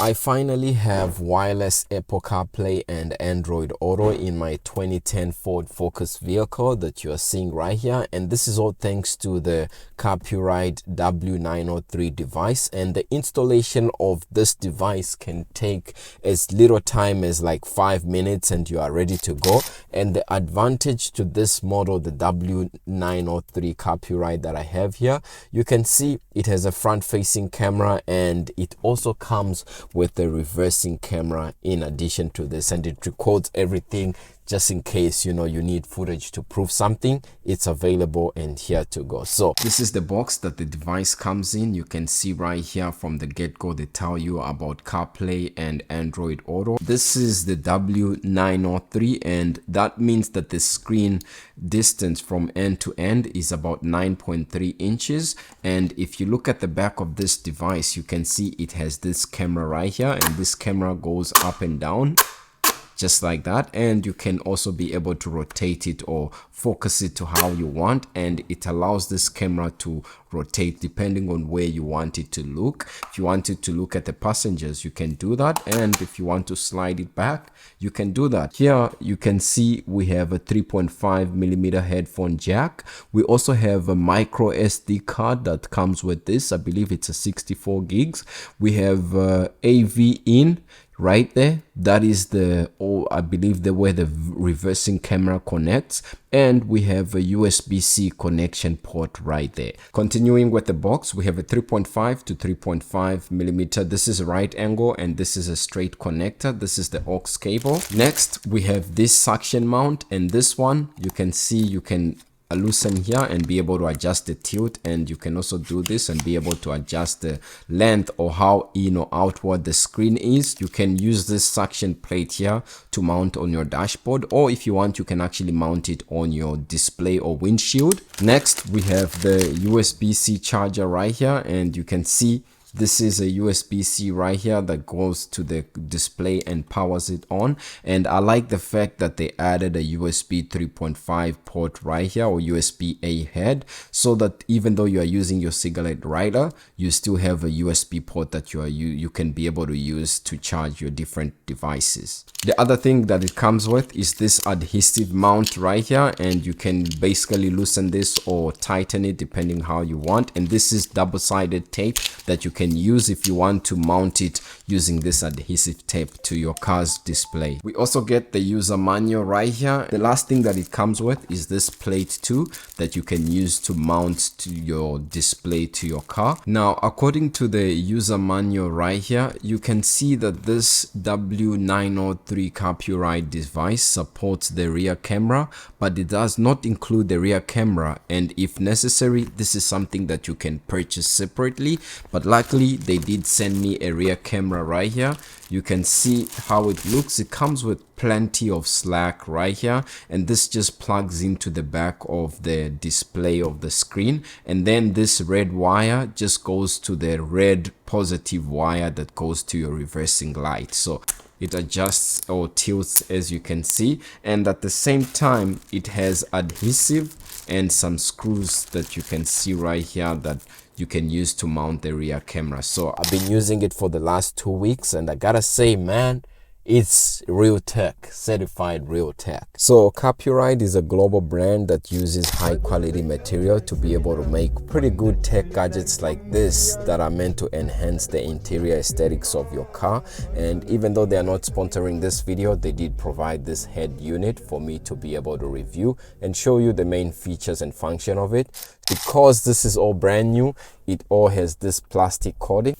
I finally have wireless Apple CarPlay and Android Auto in my 2010 Ford Focus vehicle that you are seeing right here, and this is all thanks to the Carpuride W903 device. And the installation of this device can take as little time as like 5 minutes and you are ready to go. And the advantage to this model, the W903 Carpuride that I have here, you can see it has a front-facing camera and it also comes with the reversing camera in addition to this, and it records everything just in case you need footage to prove something. It's available and here to go. So this is the box that the device comes in. You can see right here from the get-go they tell you about CarPlay and Android Auto. This is the W903, and that means that the screen distance from end to end is about 9.3 inches. And if you look at the back of this device, you can see it has this camera right here, and this camera goes up and down just like that, and you can also be able to rotate it or focus it to how you want, and it allows this camera to rotate depending on where you want it to look. If you want it to look at the passengers, you can do that, and if you want to slide it back, you can do that. Here you can see we have a 3.5mm headphone jack. We also have a micro SD card that comes with this. I believe it's a 64 gigs. We have AV in right there. That is I believe where the reversing camera connects, and we have a USB-C connection port right there. Continuing with the box, we have a 3.5 to 3.5mm. This is a right angle and this is a straight connector. This is the aux cable. Next we have this suction mount, and this one you can see you can loosen here and be able to adjust the tilt, and you can also do this and be able to adjust the length or how in or outward the screen is. You can use this suction plate here to mount on your dashboard, or if you want you can actually mount it on your display or windshield. Next we have the USB-C charger right here, and you can see this is a USB-C right here that goes to the display and powers it on. And I like the fact that they added a USB 3.5 port right here, or USB-A head, so that even though you are using your cigarette lighter, you still have a USB port that you can be able to use to charge your different devices. The other thing that it comes with is this adhesive mount right here, and you can basically loosen this or tighten it depending how you want. And this is double-sided tape that you can use if you want to mount it using this adhesive tape to your car's display. We also get the user manual right here. The last thing that it comes with is this plate too that you can use to mount to your display to your car. Now according to the user manual right here, you can see that this W903 Carpuride device supports the rear camera, but it does not include the rear camera, and if necessary this is something that you can purchase separately. But luckily they did send me a rear camera right here. You can see how it looks. It comes with plenty of slack right here, and this just plugs into the back of the display of the screen, and then this red wire just goes to the red positive wire that goes to your reversing light. So it adjusts or tilts as you can see, and at the same time it has adhesive and some screws that you can see right here that you can use to mount the rear camera. So I've been using it for the last 2 weeks, and I gotta say, man, it's real tech, certified real tech. So Carpuride is a global brand that uses high quality material to be able to make pretty good tech gadgets like this that are meant to enhance the interior aesthetics of your car. And even though they are not sponsoring this video, they did provide this head unit for me to be able to review and show you the main features and function of it. Because this is all brand new, it all has this plastic coating.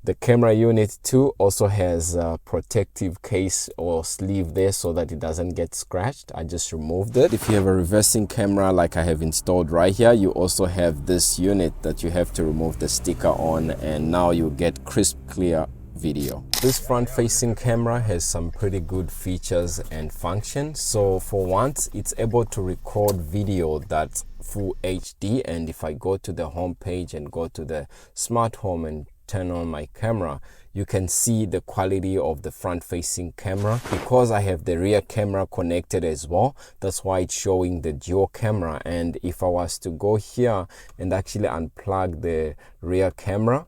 The camera unit too also has a protective case or sleeve there so that it doesn't get scratched. I just removed it. If you have a reversing camera like I have installed right here, you also have this unit that you have to remove the sticker on, and now you get crisp, clear video. This front-facing camera has some pretty good features and functions. So for once, it's able to record video that's full HD, and if I go to the home page and go to the smart home and turn on my camera, you can see the quality of the front-facing camera. Because I have the rear camera connected as well, that's why it's showing the dual camera. And if I was to go here and actually unplug the rear camera,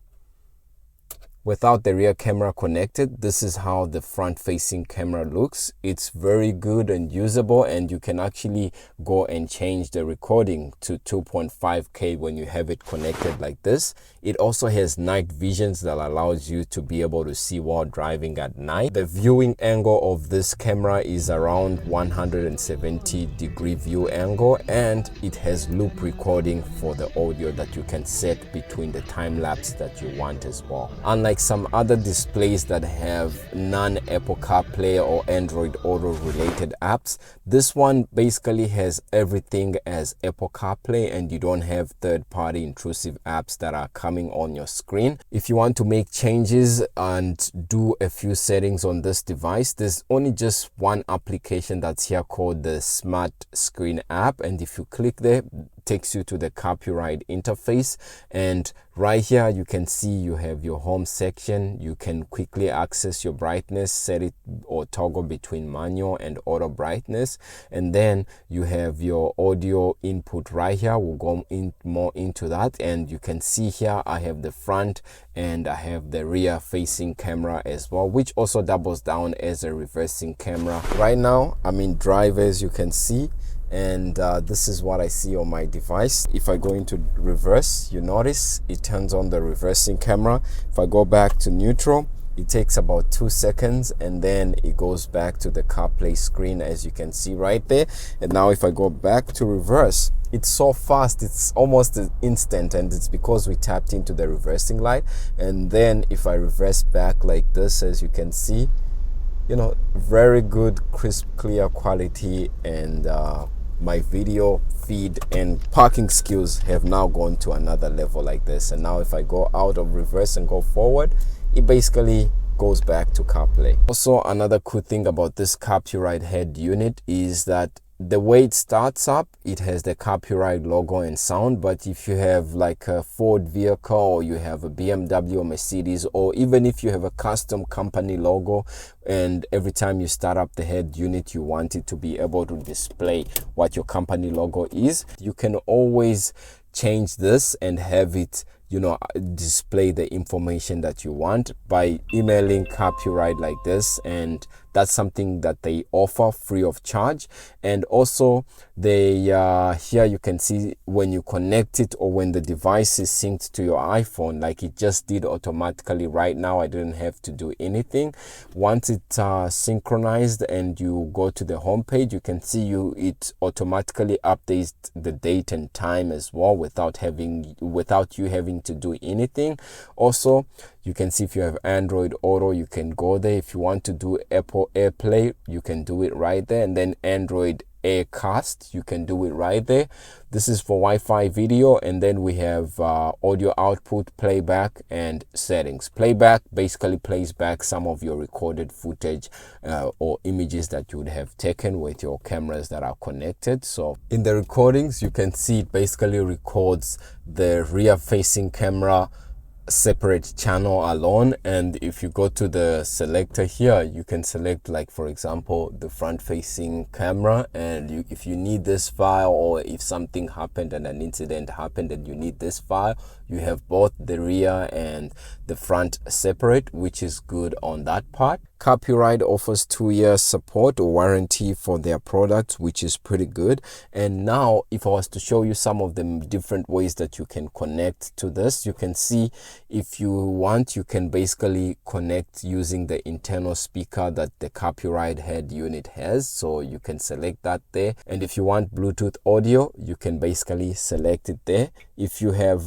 Without the rear camera connected, this is how the front-facing camera looks. It's very good and usable, and you can actually go and change the recording to 2.5K when you have it connected like this. It also has night visions that allows you to be able to see while driving at night. The viewing angle of this camera is around 170-degree view angle, and it has loop recording for the audio that you can set between the time lapse that you want as well. Unlike some other displays that have non-Apple CarPlay or Android Auto related apps, this one basically has everything as Apple CarPlay, and you don't have third-party intrusive apps that are coming on your screen. If you want to make changes and do a few settings on this device, there's only just one application that's here called the Smart Screen app, and if you click there, takes you to the Carpuride interface, and right here you can see you have your home section. You can quickly access your brightness, set it or toggle between manual and auto brightness, and then you have your audio input right here. We'll go more into that, and you can see here I have the front and I have the rear facing camera as well, which also doubles down as a reversing camera. Right now I'm in drive, as you can see, and this is what I see on my device. If I go into reverse, you notice it turns on the reversing camera. If I go back to neutral, it takes about 2 seconds, and then it goes back to the CarPlay screen, as you can see right there. And now if I go back to reverse, it's so fast, it's almost instant, and it's because we tapped into the reversing light. And then if I reverse back like this, as you can see, you know, very good, crisp, clear quality, and my video feed and parking skills have now gone to another level like this. And now if I go out of reverse and go forward, it basically goes back to CarPlay. Also, another cool thing about this Carpuride head unit is that the way it starts up, it has the Carpuride logo and sound, but if you have like a Ford vehicle, or you have a BMW or Mercedes, or even if you have a custom company logo, and every time you start up the head unit you want it to be able to display what your company logo is, you can always change this and have it, you know, display the information that you want by emailing Carpuride like this, and that's something that they offer free of charge. And also they here you can see when you connect it, or when the device is synced to your iPhone, like it just did automatically right now. I didn't have to do anything. Once it synchronized and you go to the home page, you can see it automatically updates the date and time as well, without you having to do anything. Also, you can see if you have Android Auto, you can go there. If you want to do Apple AirPlay, you can do it right there. And then Android Aircast, you can do it right there. This is for Wi-Fi video. And then we have audio output, playback, and settings. Playback basically plays back some of your recorded footage or images that you would have taken with your cameras that are connected. So in the recordings, you can see it basically records the rear facing camera separate channel alone. And if you go to the selector here, you can select, like for example, the front facing camera, and if you need this file, or if something happened and an incident happened and you need this file, you have both the rear and the front separate, which is good on that part. Carpuride offers 2-year support or warranty for their products, which is pretty good. And now if I was to show you some of the different ways that you can connect to this, you can see if you want, you can basically connect using the internal speaker that the Carpuride head unit has. So you can select that there. And if you want Bluetooth audio, you can basically select it there. If you have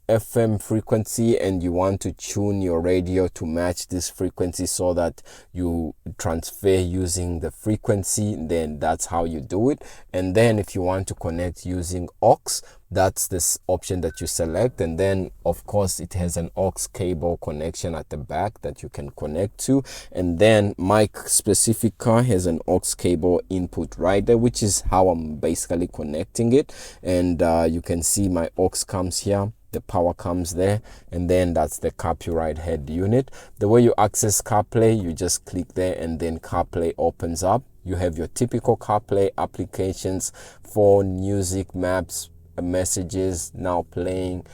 FM frequency and you want to tune your radio to match this frequency so that you transfer using the frequency, then that's how you do it. And then if you want to connect using aux, that's this option that you select. And then of course it has an aux cable connection at the back that you can connect to. And then my specific car has an aux cable input right there, which is how I'm basically connecting it. And you can see my aux comes here, the power comes there, and then that's the Carpuride head unit. The way you access CarPlay, you just click there and then CarPlay opens up. You have your typical CarPlay applications: phone, music, maps, messages now playing,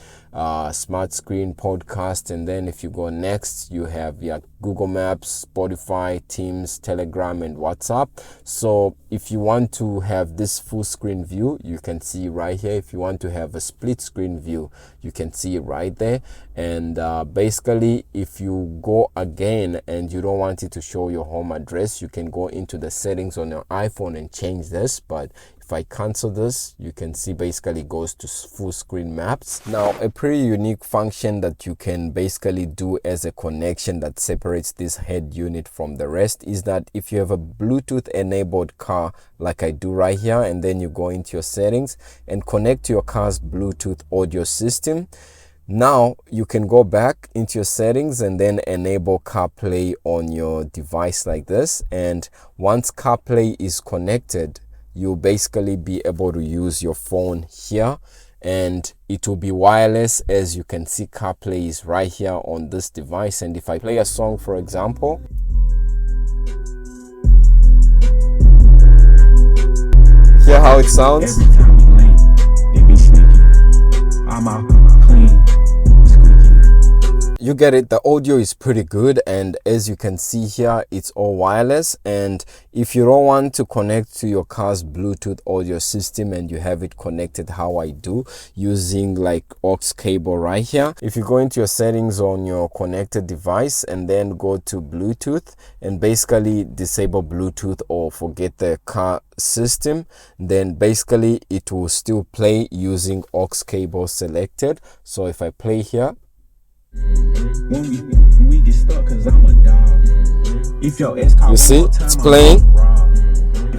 smart screen, podcast, and then if you go next, you have your Google Maps, Spotify, Teams, Telegram, and WhatsApp. So if you want to have this full screen view, you can see right here. If you want to have a split screen view, you can see it right there. And basically, if you go again and you don't want it to show your home address, you can go into the settings on your iPhone and change this. But if I cancel this, you can see basically it goes to full screen maps. Now, a pretty unique function that you can basically do as a connection that separates this head unit from the rest is that if you have a Bluetooth enabled car like I do right here, and then you go into your settings and connect to your car's Bluetooth audio system, now you can go back into your settings and then enable CarPlay on your device like this. And once CarPlay is connected, you'll basically be able to use your phone here, and it will be wireless. As you can see, CarPlay is right here on this device. And if I play a song, for example, hear how it sounds. Every time we link, it be sneaky. I'm out clean, squeaky. You get it. The audio is pretty good, and as you can see here, it's all wireless. And if you don't want to connect to your car's Bluetooth audio system and you have it connected how I do, using like aux cable right here, if you go into your settings on your connected device and then go to Bluetooth and basically disable Bluetooth or forget the car system, then basically it will still play using aux cable selected. So if I play here, When we get stuck, cause I'm a dog. If your ex call you see one more time, it's playing.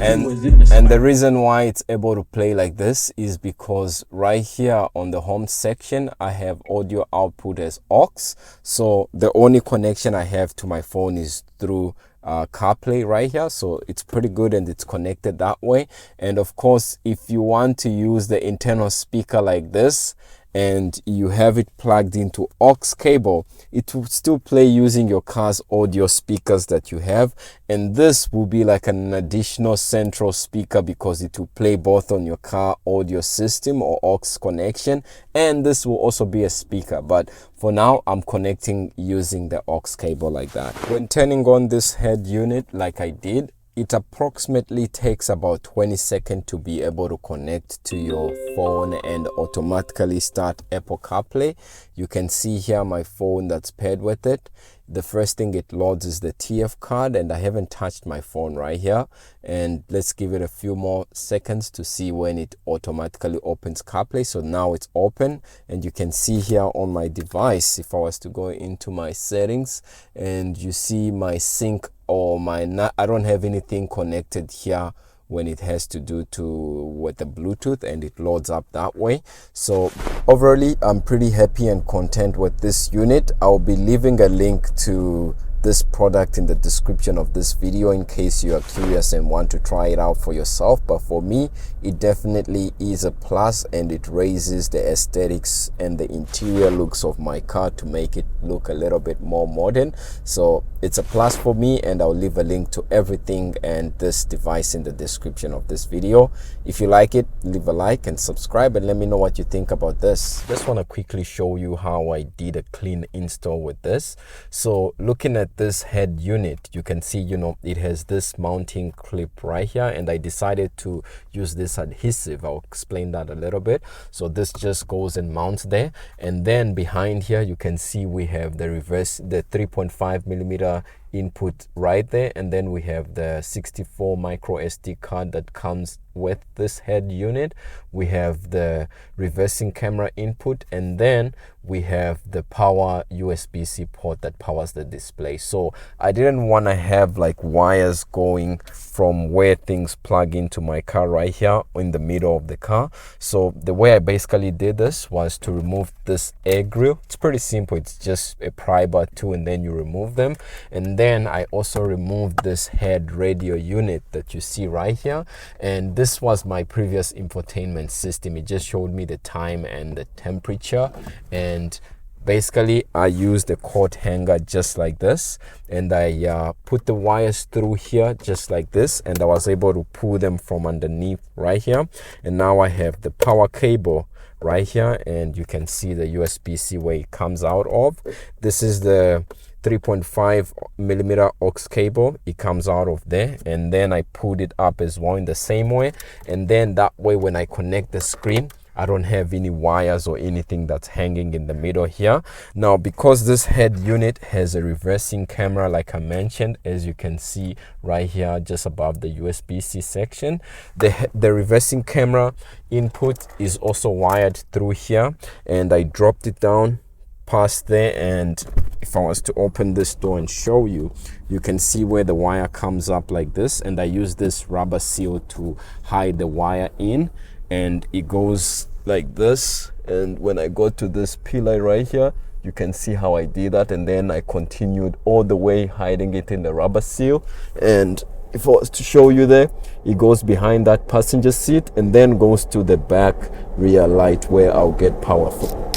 And And the reason why it's able to play like this is because right here on the home section, I have audio output as aux. So the only connection I have to my phone is through CarPlay right here. So it's pretty good and it's connected that way. And of course, if you want to use the internal speaker like this, and you have it plugged into aux cable, it will still play using your car's audio speakers that you have. And this will be like an additional central speaker because it will play both on your car audio system or aux connection, and this will also be a speaker. But for now, I'm connecting using the aux cable like that. When turning on this head unit like I did, it approximately takes about 20 seconds to be able to connect to your phone and automatically start Apple CarPlay. You can see here my phone that's paired with it. The first thing it loads is the TF card, and I haven't touched my phone right here. And let's give it a few more seconds to see when it automatically opens CarPlay. So now it's open, and you can see here on my device, if I was to go into my settings and you see my sync or I don't have anything connected here when it has to do with the Bluetooth, and it loads up that way. So overall, I'm pretty happy and content with this unit. I'll be leaving a link to this product in the description of this video in case you are curious and want to try it out for yourself. But for me, it definitely is a plus, and it raises the aesthetics and the interior looks of my car to make it look a little bit more modern. So it's a plus for me, and I'll leave a link to everything and this device in the description of this video. If you like it, leave a like and subscribe, and let me know what you think about this. Just want to quickly show you how I did a clean install with this. So looking at this head unit, you can see, it has this mounting clip right here, and I decided to use this adhesive. I'll explain that a little bit. So this just goes and mounts there, and then behind here you can see we have the 3.5mm input right there, and then we have the 64 micro SD card that comes with this head unit. We have the reversing camera input, and then we have the power USB-C port that powers the display. So I didn't want to have like wires going from where things plug into my car right here in the middle of the car. So the way I basically did this was to remove this air grill. It's pretty simple. It's just a pry bar too, and then you remove them. And then I also removed this head radio unit that you see right here, and this was my previous infotainment system. It just showed me the time and the temperature, and basically I used the coat hanger just like this, and I put the wires through here just like this, and I was able to pull them from underneath right here. And now I have the power cable right here, and you can see the USB-C where it comes out of. This is the 3.5 millimeter aux cable. It comes out of there, and then I put it up as well in the same way, and then that way when I connect the screen, I don't have any wires or anything that's hanging in the middle here. Now, because this head unit has a reversing camera, like I mentioned, as you can see right here just above the USB-C section, the reversing camera input is also wired through here, and I dropped it down past there, and if I was to open this door and show you, you can see where the wire comes up like this, and I use this rubber seal to hide the wire in, and it goes like this. And when I go to this pillar right here, you can see how I did that, and then I continued all the way hiding it in the rubber seal. And if I was to show you there, it goes behind that passenger seat and then goes to the back rear light where I'll get power from.